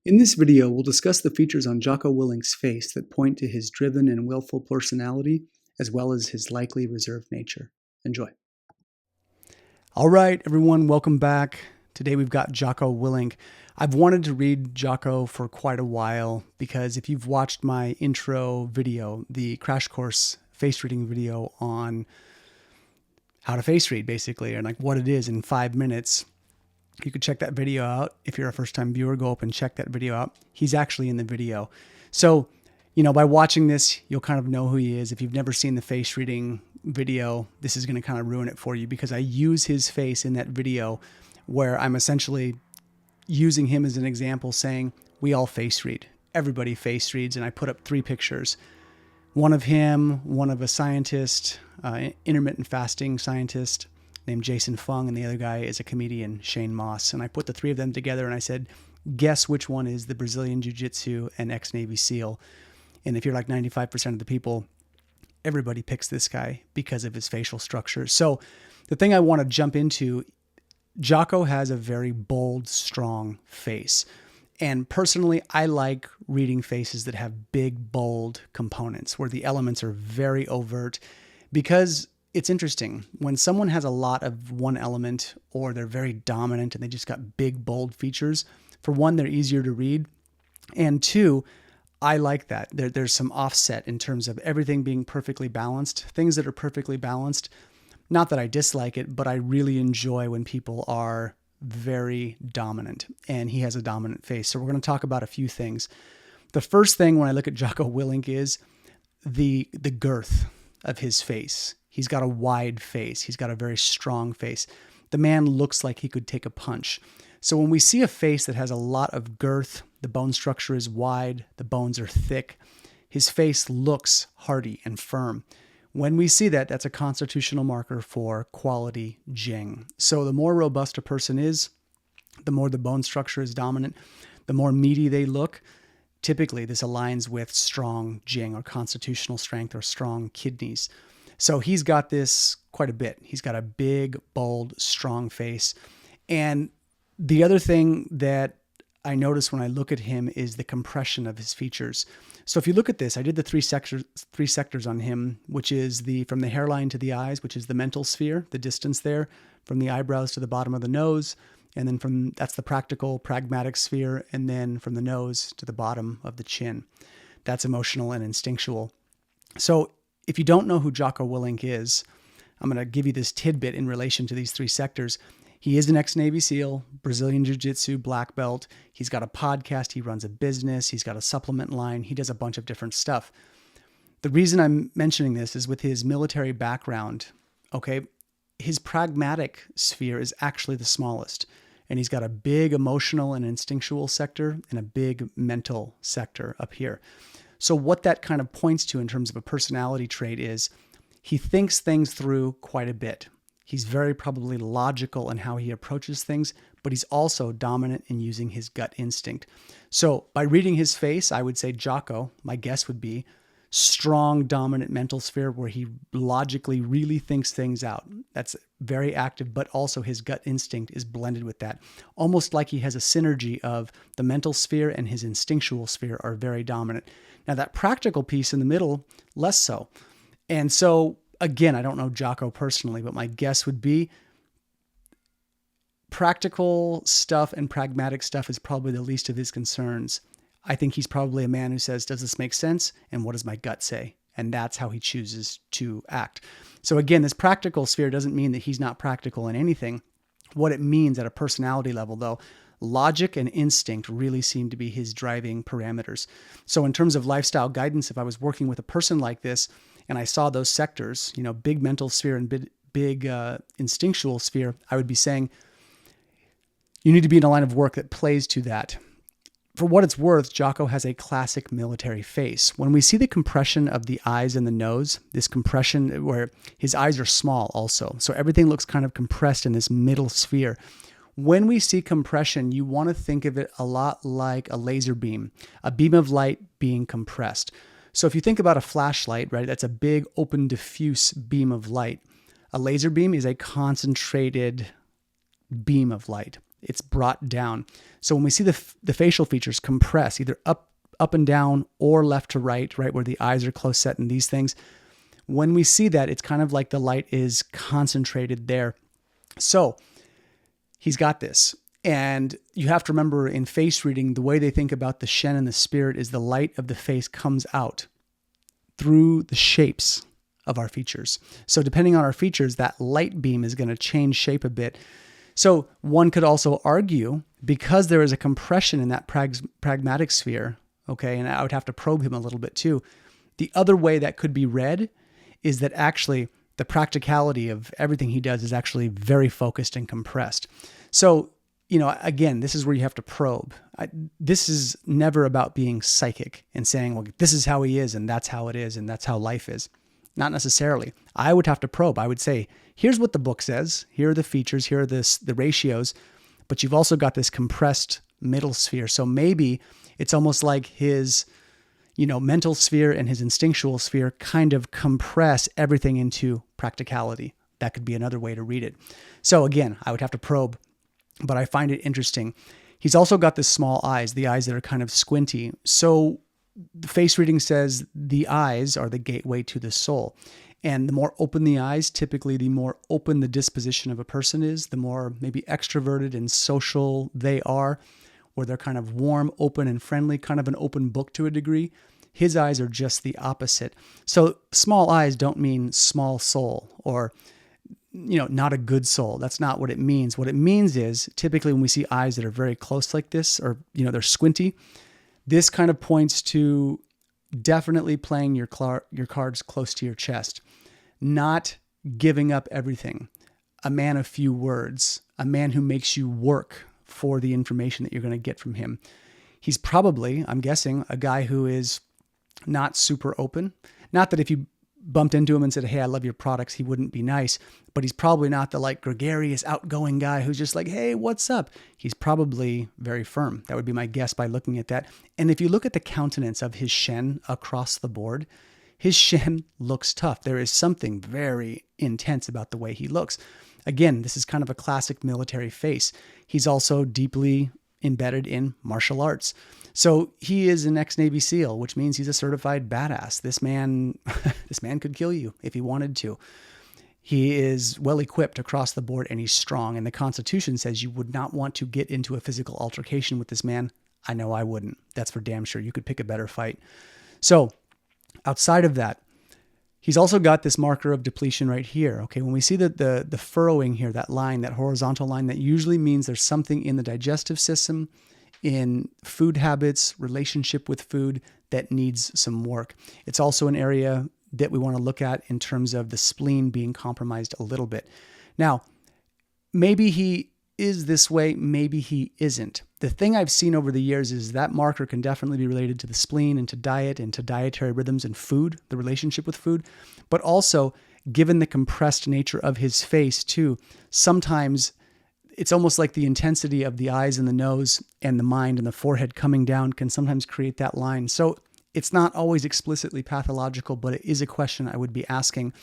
In this video, we'll discuss the features on Jocko Willink's face that point to his driven and willful personality, as well as his likely reserved nature. Enjoy. All right, everyone, welcome back. Today we've got Jocko Willink. I've wanted to read Jocko for quite a while because if you've watched my intro video, the crash course face reading video on how to face read, basically, and like what it is in 5 minutes, you could check that video out. If you're a first-time viewer, go up and check that video out. He's actually in the video. So, by watching this, you'll kind of know who he is. If you've never seen the face reading video, this is going to kind of ruin it for you because I use his face in that video where I'm essentially using him as an example saying, we all face read. Everybody face reads. And I put up 3 pictures. One of him, one of a scientist, intermittent fasting scientist named Jason Fung, and the other guy is a comedian, Shane Moss. And I put the 3 of them together and I said, guess which one is the Brazilian Jiu-Jitsu and ex-Navy SEAL. And if you're like 95% of the people, everybody picks this guy because of his facial structure. So the thing I want to jump into, Jocko has a very bold, strong face. And personally, I like reading faces that have big, bold components where the elements are very overt because it's interesting. When someone has a lot of one element or they're very dominant and they just got big, bold features, for one, they're easier to read. And 2, I like that. There's some offset in terms of everything being perfectly balanced. Things that are perfectly balanced, not that I dislike it, but I really enjoy when people are very dominant. And he has a dominant face. So we're going to talk about a few things. The first thing when I look at Jocko Willink is the girth of his face. He's got a wide face. He's got a very strong face. The man looks like he could take a punch. So when we see a face that has a lot of girth, the bone structure is wide, the bones are thick, his face looks hardy and firm. When we see that, that's a constitutional marker for quality Jing. So the more robust a person is, the more the bone structure is dominant, the more meaty they look. Typically, this aligns with strong Jing or constitutional strength or strong kidneys. So he's got this quite a bit. He's got a big, bold, strong face. And the other thing that I notice when I look at him is the compression of his features. So if you look at this, I did the three sectors on him, which is from the hairline to the eyes, which is the mental sphere, the distance there, from the eyebrows to the bottom of the nose. And then that's the pragmatic sphere. And then from the nose to the bottom of the chin. That's emotional and instinctual. So if you don't know who Jocko Willink is, I'm going to give you this tidbit in relation to these 3 sectors. He is an ex-Navy SEAL, Brazilian Jiu-Jitsu black belt. He's got a podcast. He runs a business. He's got a supplement line. He does a bunch of different stuff. The reason I'm mentioning this is with his military background, okay, his pragmatic sphere is actually the smallest. And he's got a big emotional and instinctual sector and a big mental sector up here. So what that kind of points to in terms of a personality trait is he thinks things through quite a bit. He's very probably logical in how he approaches things, but he's also dominant in using his gut instinct. So by reading his face, I would say Jocko, my guess would be, strong, dominant mental sphere where he logically really thinks things out. That's very active, but also his gut instinct is blended with that. Almost like he has a synergy of the mental sphere and his instinctual sphere are very dominant. Now that practical piece in the middle, less so. And so again, I don't know Jocko personally, but my guess would be practical stuff and pragmatic stuff is probably the least of his concerns. I think he's probably a man who says, does this make sense? And what does my gut say? And that's how he chooses to act. So again, this practical sphere doesn't mean that he's not practical in anything. What it means at a personality level, though, logic and instinct really seem to be his driving parameters. So in terms of lifestyle guidance, if I was working with a person like this and I saw those sectors, big mental sphere and big instinctual sphere, I would be saying, you need to be in a line of work that plays to that. For what it's worth, Jocko has a classic military face. When we see the compression of the eyes and the nose, this compression where his eyes are small also, so everything looks kind of compressed in this middle sphere. When we see compression, you want to think of it a lot like a laser beam, a beam of light being compressed. So if you think about a flashlight, right, that's a big open diffuse beam of light. A laser beam is a concentrated beam of light. It's brought down. So when we see the facial features compress, either up and down or left to right where the eyes are close set and these things, when we see that, it's kind of like the light is concentrated there. So he's got this. And you have to remember in face reading, the way they think about the Shen and the spirit is the light of the face comes out through the shapes of our features. So depending on our features, that light beam is going to change shape a bit. So one could also argue, because there is a compression in that pragmatic sphere, okay, and I would have to probe him a little bit too, the other way that could be read is that actually the practicality of everything he does is actually very focused and compressed. So, again, this is where you have to probe. This is never about being psychic and saying, well, this is how he is and that's how it is and that's how life is. Not necessarily. I would have to probe. I would say, here's what the book says. Here are the features. Here are the ratios. But you've also got this compressed middle sphere. So maybe it's almost like his, mental sphere and his instinctual sphere kind of compress everything into practicality. That could be another way to read it. So again, I would have to probe, but I find it interesting. He's also got the small eyes, the eyes that are kind of squinty. So the face reading says the eyes are the gateway to the soul. And the more open the eyes, typically the more open the disposition of a person is, the more maybe extroverted and social they are, or they're kind of warm, open, and friendly, kind of an open book to a degree. His eyes are just the opposite. So small eyes don't mean small soul or, not a good soul. That's not what it means. What it means is typically when we see eyes that are very close like this, or, they're squinty, this kind of points to definitely playing your cards close to your chest, not giving up everything. A man of few words, a man who makes you work for the information that you're going to get from him. He's probably, I'm guessing, a guy who is not super open. Not that if you bumped into him and said, hey, I love your products, he wouldn't be nice, but he's probably not the gregarious, outgoing guy who's just like, hey, what's up? He's probably very firm. That would be my guess by looking at that. And if you look at the countenance of his Shen across the board, his Shen looks tough. There is something very intense about the way he looks. Again, this is kind of a classic military face. He's also deeply embedded in martial arts. So he is an ex-Navy SEAL, which means he's a certified badass. This man could kill you if he wanted to. He is well equipped across the board and he's strong. And the Constitution says you would not want to get into a physical altercation with this man. I know I wouldn't. That's for damn sure. You could pick a better fight. So outside of that, he's also got this marker of depletion right here. Okay, when we see the furrowing here, that line, that horizontal line, that usually means there's something in the digestive system, in food habits, relationship with food that needs some work. It's also an area that we want to look at in terms of the spleen being compromised a little bit. Now, maybe he is this way, maybe he isn't. The thing I've seen over the years is that marker can definitely be related to the spleen and to diet and to dietary rhythms and food, the relationship with food, but also given the compressed nature of his face too, sometimes it's almost like the intensity of the eyes and the nose and the mind and the forehead coming down can sometimes create that line. So it's not always explicitly pathological, but it is a question I would be asking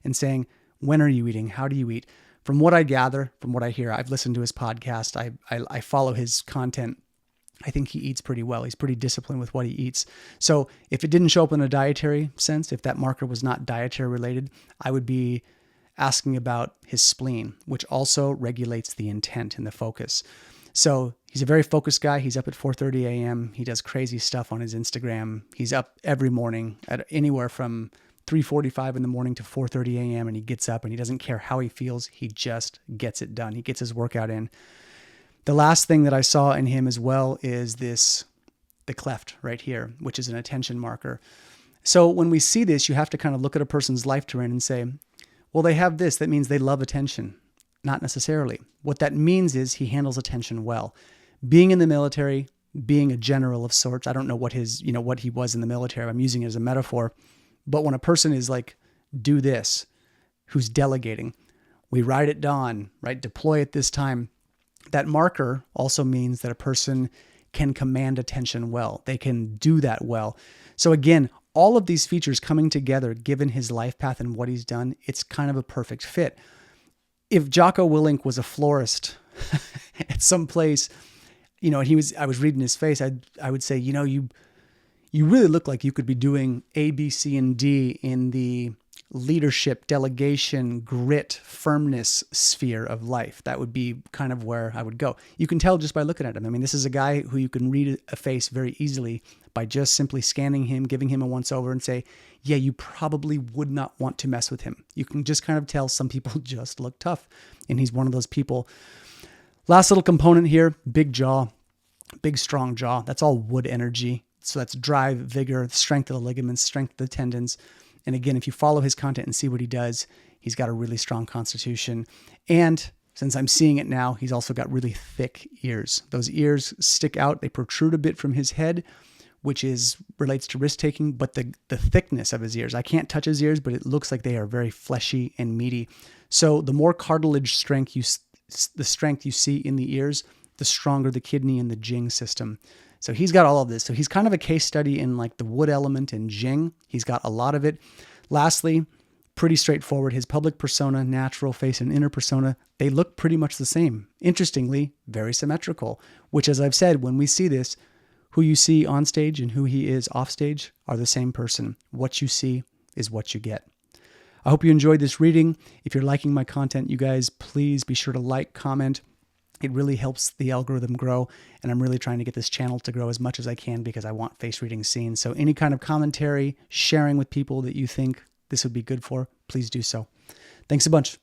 and saying, when are you eating? How do you eat? From what I gather, from what I hear, I've listened to his podcast. I follow his content. I think he eats pretty well. He's pretty disciplined with what he eats. So if it didn't show up in a dietary sense, if that marker was not dietary related, I would be asking about his spleen, which also regulates the intent and the focus. So he's a very focused guy. He's up at 4:30 a.m. He does crazy stuff on his Instagram. He's up every morning at anywhere from 3:45 in the morning to 4:30 a.m. and he gets up and he doesn't care how he feels. He just gets it done. He gets his workout in. The last thing that I saw in him as well is the cleft right here, which is an attention marker. So when we see this, you have to kind of look at a person's life terrain and say, well, they have this. That means they love attention. Not necessarily. What that means is he handles attention well. Being in the military, being a general of sorts, I don't know what what he was in the military. I'm using it as a metaphor. But when a person is like, do this, who's delegating, we ride at dawn, right? Deploy at this time. That marker also means that a person can command attention well. They can do that well. So again, all of these features coming together, given his life path and what he's done, it's kind of a perfect fit. If Jocko Willink was a florist, at some place, and I was reading his face. I would say, you really look like you could be doing A, B, C, and D in the leadership, delegation, grit, firmness sphere of life. That would be kind of where I would go. You can tell just by looking at him. I mean, this is a guy who you can read a face very easily by just simply scanning him, giving him a once over and say, yeah, you probably would not want to mess with him. You can just kind of tell some people just look tough, and he's one of those people. Last little component here, big jaw, big strong jaw. That's all wood energy. So that's drive, vigor, strength of the ligaments, strength of the tendons. And again, if you follow his content and see what he does, he's got a really strong constitution. And since I'm seeing it now, he's also got really thick ears. Those ears stick out. They protrude a bit from his head, which relates to risk-taking, but the thickness of his ears. I can't touch his ears, but it looks like they are very fleshy and meaty. So the more cartilage strength you see in the ears, the stronger the kidney and the Jing system. So he's got all of this. So he's kind of a case study in like the wood element and Jing. He's got a lot of it. Lastly, pretty straightforward. His public persona, natural face, and inner persona, they look pretty much the same. Interestingly, very symmetrical, which, as I've said, when we see this, who you see on stage and who he is off stage are the same person. What you see is what you get. I hope you enjoyed this reading. If you're liking my content, you guys, please be sure to like, comment. It really helps the algorithm grow, and I'm really trying to get this channel to grow as much as I can because I want face reading seen. So any kind of commentary, sharing with people that you think this would be good for, please do so. Thanks a bunch.